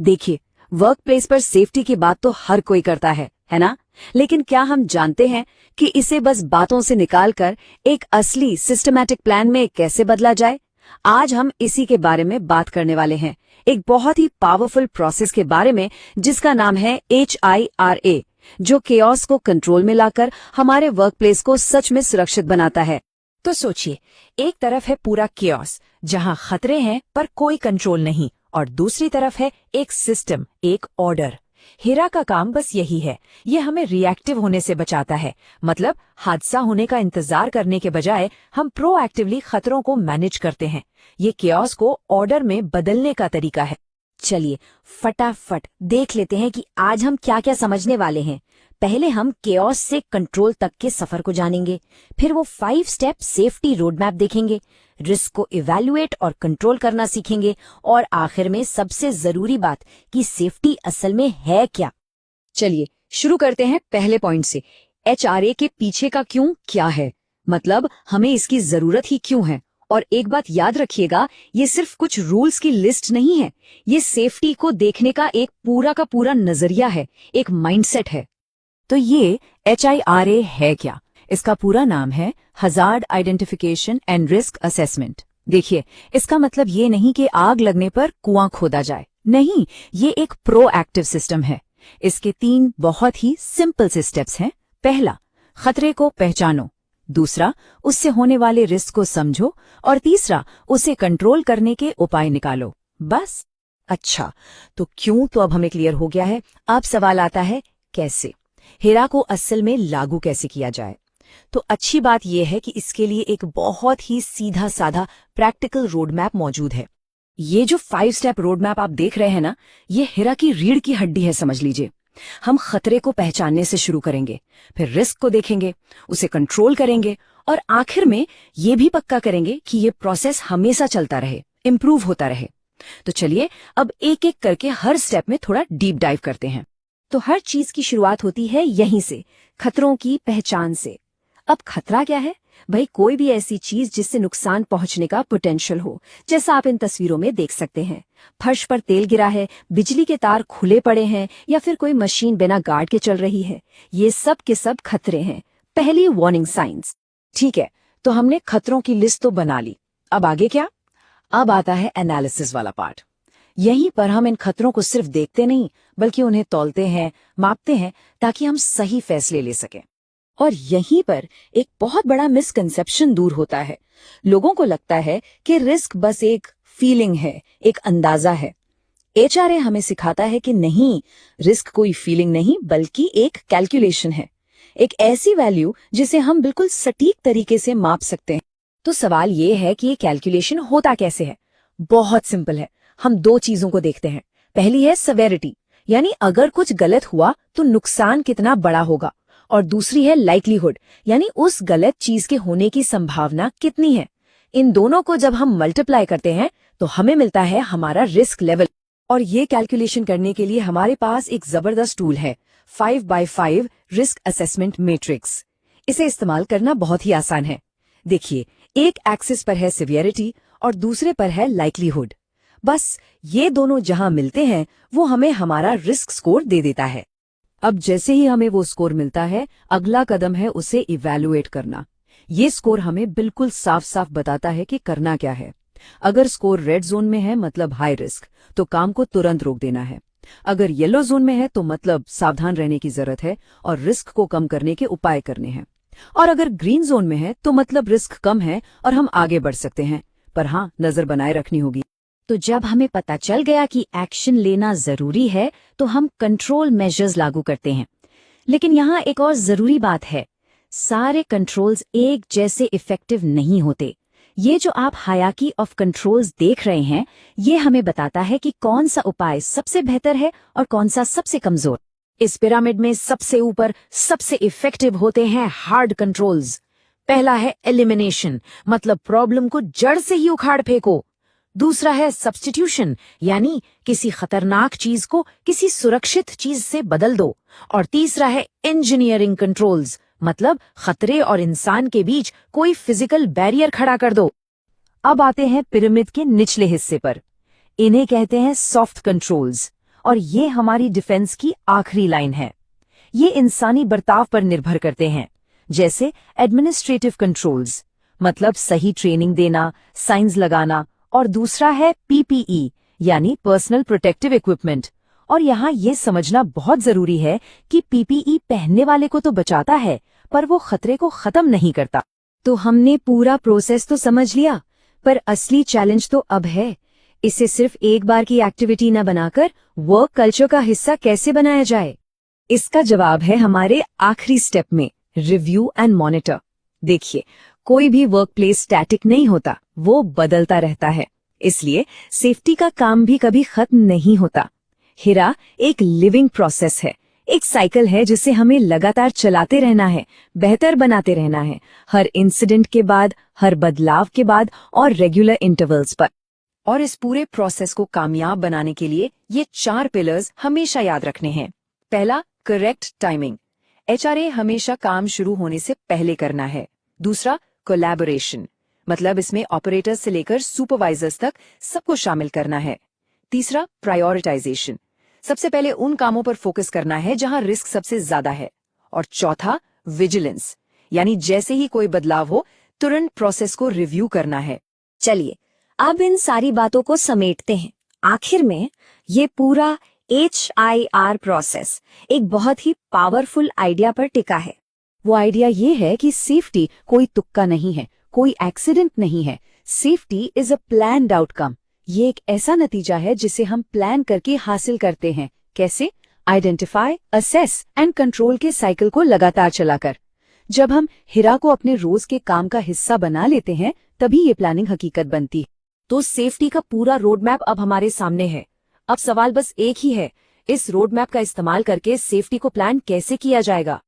देखिए, work place पर safety की बात तो हर कोई करता है ना? लेकिन क्या हम जानते हैं कि इसे बस बातों से निकालकर एक असली सिस्टमैटिक प्लान में कैसे बदला जाए? आज हम इसी के बारे में बात करने वाले हैं, एक बहुत ही पावरफुल प्रोसेस के बारे में जिसका नाम है HIRA, जो केओस को कंट्रोल में लाकर हमारे वर्क प्लेस को सच में सुरक्षित बनाता है। तो सोचिए, एक तरफ है पूरा केओस जहां खतरे हैं पर कोई कंट्रोल नहीं, और दूसरी तरफ है एक सिस्टम, एक ऑर्डर। हिरा का काम बस यही है, ये हमें रिएक्टिव होने से बचाता है। मतलब हादसा होने का इंतजार करने के बजाय हम प्रोएक्टिवली खतरों को मैनेज करते हैं। ये केओस को ऑर्डर में बदलने का तरीका है। चलिए फटाफट देख लेते हैं कि आज हम क्या क्या समझने वाले हैं। पहले हम केओस से कंट्रोल तक के सफर को जानेंगे, फिर वो 5 स्टेप सेफ्टी रोडमैप देखेंगे, रिस्क को इवैल्यूएट और कंट्रोल करना सीखेंगे, और आखिर में सबसे जरूरी बात कि सेफ्टी असल में है क्या। चलिए शुरू करते हैं पहले पॉइंट से। HRA के पीछे का क्यों क्या है, मतलब हमें इसकी जरूरत ही क्यों है। और एक बात याद रखिएगा, ये सिर्फ कुछ रूल्स की लिस्ट नहीं है, ये सेफ्टी को देखने का एक पूरा का पूरा नजरिया है, एक माइंडसेट है। तो ये HIRA है क्या? इसका पूरा नाम है hazard identification and risk assessment. देखिए, इसका मतलब ये नहीं कि आग लगने पर कुआं खोदा जाए, नहीं, ये एक प्रोएक्टिव सिस्टम है। इसके 3 बहुत ही सिंपल से स्टेप्स हैं। पहला, खतरे को पहचानो। दूसरा, उससे होने वाले रिस्क को समझो। और तीसरा, उसे कंट्रोल करने के उपाय निकालो। बस। अच्छा, तो क्यों तो अब हमें क्लियर हो गया है। अब सवाल आता है कैसे। हिरा को असल में लागू कैसे किया जाए? तो अच्छी बात यह है कि इसके लिए एक बहुत ही सीधा साधा प्रैक्टिकल रोडमैप मौजूद है। ये जो 5 स्टेप रोडमैप आप देख रहे हैं ना, ये हिरा की रीढ़ की हड्डी है, समझ लीजिए। हम खतरे को पहचानने से शुरू करेंगे, फिर रिस्क को देखेंगे, उसे कंट्रोल करेंगे, और आखिर में ये भी पक्का करेंगे कि ये प्रोसेस हमेशा चलता रहे, इम्प्रूव होता रहे। तो चलिए अब एक एक करके हर स्टेप में थोड़ा डीप डाइव करते हैं। तो हर चीज की शुरुआत होती है यहीं से, खतरों की पहचान से। अब खतरा क्या है? भाई, कोई भी ऐसी चीज जिससे नुकसान पहुंचने का पोटेंशियल हो, जैसा आप इन तस्वीरों में देख सकते हैं। फर्श पर तेल गिरा है, बिजली के तार खुले पड़े हैं, या फिर कोई मशीन बिना गार्ड के चल रही है। ये सब के सब खतरे हैं, पहली वार्निंग साइंस। ठीक है, तो हमने खतरों की लिस्ट तो बना ली। अब आगे क्या? अब आता है एनालिसिस वाला पार्ट। यहीं पर हम इन खतरों को सिर्फ देखते नहीं, बल्कि उन्हें तौलते हैं, मापते हैं, ताकि हम सही फैसले ले सकें। और यहीं पर एक बहुत बड़ा मिसकंसेप्शन दूर होता है। लोगों को लगता है कि रिस्क बस एक फीलिंग है, एक अंदाजा है। HRA हमें सिखाता है कि नहीं, रिस्क कोई फीलिंग नहीं बल्कि एक कैलकुलेशन है, एक ऐसी वैल्यू जिसे हम बिल्कुल सटीक तरीके से माप सकते हैं। तो सवाल ये है कि ये कैलकुलेशन होता कैसे है? बहुत सिंपल है। हम 2 चीजों को देखते हैं। पहली है सेवेरिटी, यानी अगर कुछ गलत हुआ तो नुकसान कितना बड़ा होगा, और दूसरी है लाइक्लीहुड, यानी उस गलत चीज के होने की संभावना कितनी है। इन दोनों को जब हम मल्टीप्लाई करते हैं तो हमें मिलता है हमारा रिस्क लेवल। और ये कैलकुलेशन करने के लिए हमारे पास एक जबरदस्त टूल है, 5x5 रिस्क असेसमेंट मैट्रिक्स। इसे इस्तेमाल करना बहुत ही आसान है। देखिए, एक एक्सिस पर है सिवियरिटी और दूसरे पर है लाइक्लीहुड। बस ये दोनों जहां मिलते हैं वो हमें हमारा रिस्क स्कोर दे देता है। अब जैसे ही हमें वो स्कोर मिलता है, अगला कदम है उसे इवैल्यूएट करना। ये स्कोर हमें बिल्कुल साफ साफ बताता है कि करना क्या है। अगर स्कोर रेड जोन में है, मतलब हाई रिस्क, तो काम को तुरंत रोक देना है। अगर येलो जोन में है तो मतलब सावधान रहने की जरूरत है और रिस्क को कम करने के उपाय करने हैं। और अगर ग्रीन जोन में है तो मतलब रिस्क कम है और हम आगे बढ़ सकते हैं, पर हाँ, नजर बनाए रखनी होगी। तो जब हमें पता चल गया कि एक्शन लेना जरूरी है, तो हम कंट्रोल मेजर्स लागू करते हैं। लेकिन यहाँ एक और जरूरी बात है, सारे कंट्रोल्स एक जैसे इफेक्टिव नहीं होते। ये जो आप हायरार्की ऑफ कंट्रोल्स देख रहे हैं, ये हमें बताता है कि कौन सा उपाय सबसे बेहतर है और कौन सा सबसे कमजोर। इस पिरामिड में सबसे ऊपर सबसे इफेक्टिव होते हैं हार्ड कंट्रोल्स। पहला है एलिमिनेशन, मतलब प्रॉब्लम को जड़ से ही उखाड़ फेंको। दूसरा है सब्स्टिट्यूशन, यानी किसी खतरनाक चीज को किसी सुरक्षित चीज से बदल दो। और तीसरा है इंजीनियरिंग कंट्रोल्स, मतलब खतरे और इंसान के बीच कोई फिजिकल बैरियर खड़ा कर दो। अब आते हैं पिरामिड के निचले हिस्से पर। इन्हें कहते हैं सॉफ्ट कंट्रोल्स, और ये हमारी डिफेंस की आखिरी लाइन है। ये इंसानी बर्ताव पर निर्भर करते हैं, जैसे एडमिनिस्ट्रेटिव कंट्रोल्स, मतलब सही ट्रेनिंग देना, साइंस लगाना, और दूसरा है पीपीई यानी पर्सनल प्रोटेक्टिव इक्विपमेंट। और यहाँ ये समझना बहुत जरूरी है कि पीपीई पहनने वाले को तो बचाता है, पर वो खतरे को खत्म नहीं करता। तो हमने पूरा प्रोसेस तो समझ लिया, पर असली चैलेंज तो अब है, इसे सिर्फ एक बार की एक्टिविटी न बनाकर वर्क कल्चर का हिस्सा कैसे बनाया जाए। इसका जवाब है हमारे आखिरी स्टेप में, रिव्यू एंड मॉनिटर। देखिए, कोई भी वर्क प्लेस स्टैटिक नहीं होता, वो बदलता रहता है। इसलिए सेफ्टी का काम भी कभी खत्म नहीं होता। हिरा एक लिविंग प्रोसेस है, एक साइकिल है जिसे हमें लगातार चलाते रहना है, बेहतर बनाते रहना है, हर इंसिडेंट के बाद, हर बदलाव के बाद और रेगुलर इंटरवल्स पर। और इस पूरे प्रोसेस को कामयाब बनाने के लिए ये 4 पिलर्स हमेशा याद रखने हैं। पहला, करेक्ट टाइमिंग। एचआरए हमेशा काम शुरू होने से पहले करना है। दूसरा, कोलैबोरेशन, मतलब इसमें ऑपरेटर्स से लेकर सुपरवाइजर्स तक सबको शामिल करना है। तीसरा, प्रायोरिटाइजेशन, सबसे पहले उन कामों पर फोकस करना है जहां रिस्क सबसे ज्यादा है। और चौथा, विजिलेंस, यानी जैसे ही कोई बदलाव हो तुरंत प्रोसेस को रिव्यू करना है। चलिए अब इन सारी बातों को समेटते हैं। आखिर में ये पूरा HIR प्रोसेस एक बहुत ही पावरफुल आइडिया पर टिका है। वो आइडिया ये है कि सेफ्टी कोई तुक्का नहीं है, कोई एक्सीडेंट नहीं है। Safety is a planned outcome. ये एक ऐसा नतीजा है जिसे हम प्लान करके हासिल करते हैं। कैसे? आइडेंटिफाई, असेस एंड कंट्रोल के साइकिल को लगातार चलाकर। जब हम हिरा को अपने रोज के काम का हिस्सा बना लेते हैं, तभी ये प्लानिंग हकीकत बनती है। तो सेफ्टी का पूरा रोड मैप अब हमारे सामने है। अब सवाल बस एक ही है, इस रोड मैप का इस्तेमाल करके सेफ्टी को प्लान कैसे किया जाएगा।